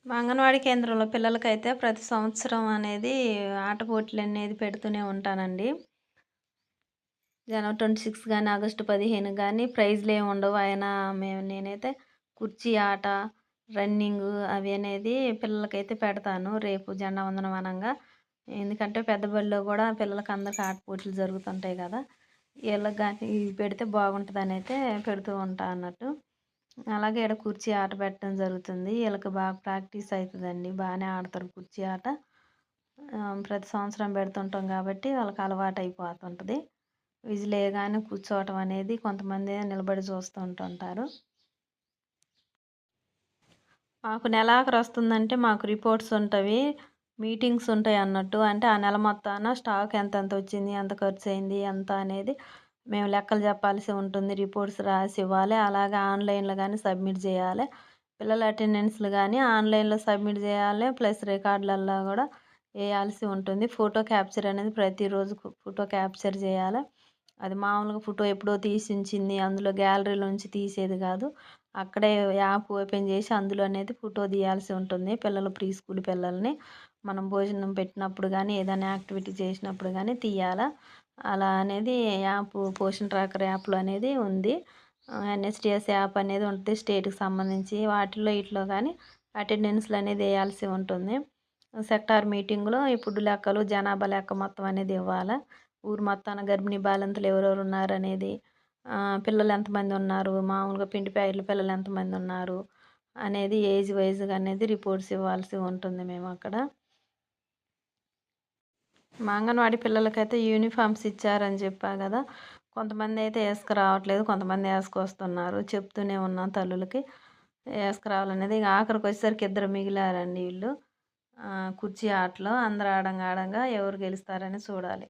మా అంగన్వాడీ కేంద్రంలో పిల్లలకైతే ప్రతి సంవత్సరం అనేది ఆట పోటీలనేది పెడుతూనే ఉంటానండి. జనవరి 26 గాని, ఆగస్టు 15 గాని ప్రైజ్‌లేమి ఉండవు. అయినా నేనైతే కుర్చీ ఆట, రన్నింగు అవి అనేది పిల్లలకైతే పెడతాను. రేపు జెండా వందనం అనంగా. ఎందుకంటే పెద్ద బడిలో గూడా పిల్లలకందరికి ఆట పోటీలు జరుగుతుంటాయి గదా! ఈళ్ళకి గాని ఇవి పెడితే బాగుంటదనైతే పెడుతూ ఉంటా అన్నట్టు. అలాగే ఈడ కుర్చీ ఆట పెట్టడం జరుగుతుంది. ఈళ్ళకి బాగా ప్రాక్టీస్ అయితదండి. బానే ఆడతారు కుర్చీ ఆట. ప్రతి సంవత్సరం పెడుతుంటాం గాబట్టి వాళ్ళకి అలవాటయిపోతుంటది. విజిలేయగానే కూర్చోవటం అనేది కొంతమందేమో నిలబడి చూస్తూ ఉంటుంటారు. మాకు నెలాఖరొస్తుందంటే మాకు రిపోర్ట్స్ ఉంటవి. మీటింగ్స్ ఉంటాయన్నట్టు. అంటే ఆ నెల మొత్తాన స్టాక్ ఎంతెంతొచ్చింది, ఎంత ఖర్చయింది, ఎంత అనేది మేము లెక్కలు జెప్పాల్సి ఉంటుంది. రిపోర్ట్స్ రాసివ్వాలి. అలాగే ఆన్‌లైన్‌లో గాని సబ్మిట్ జేయాలె. పిల్లల అటెండెన్స్‌లు గాని ఆన్‌లైన్‌లో సబ్మిట్ జేయాలె. ప్లస్ రికార్డులల్లో గూడా ఏయాల్సి ఉంటుంది. ఫోటో క్యాప్చర్ అనేది ప్రతిరోజు ఫోటో క్యాప్చర్ జేయాలె. అది మామూలుగా ఫోటో ఎప్పుడో తీసించింది. అందులో గ్యాలరీలోంచి తీసేది గాదు. అక్కడే యాప్ ఓపెన్ జేసి అందులో అనేది ఫోటో తీయాల్సి ఉంటుంది. పిల్లలు ప్రీ స్కూల్ పిల్లల్ని. మనం భోజనం పెట్టినప్పుడు గానీ, ఏదైనా యాక్టివిటీ చేసినప్పుడు గానీ తీయాలా. అలా అనేది పోషన్ ట్రాకర్ యాప్‌లో అనేది ఉంది. ఎన్ఎస్‌టీఎస్ యాప్ అనేది ఉంటది. స్టేట్‌కి సంబంధించి వాటిల్లో ఈటిలో గానీ అటెండెన్స్‌లనేది ఎయాల్సి ఉంటుంది. సెక్టార్ మీటింగ్‌లో ఈ ఫుడ్ లెక్కలు, జనాభా లెక్క మొత్తం అనేది ఇవ్వాలా. ఊరు మొత్తాన గర్భిణీ బాలింతలు ఎవరెవరు ఉన్నారనేది, పిల్లలు ఎంతమంది ఉన్నారు, మామూలుగా పిండి ప్యాకెట్ల పిల్లలు ఎంతమంది ఉన్నారు అనేది ఏజ్ వైస్‌గా అనేది రిపోర్ట్స్ ఇవ్వాల్సి ఉంటుంది మేమక్కడ. మా అంగన్వాడీ పిల్లలకైతే యూనిఫార్మ్స్ ఇచ్చారని చెప్పా గదా! కొంతమందయితే ఏసుకురావట్లేదు. కొంతమంది ఏసుకొస్తున్నారు. చెప్తూనే ఉన్నాం తల్లులకి. ఏసుకురావాలనేది. ఇగ ఆఖరికొచ్చేసరికి ఇద్దరు మిగిలారండి ఈళ్ళు. కుర్చీ ఆటలో అందరూ ఆడంగా ఆడంగా ఎవరు గెలుస్తారని చూడాలి.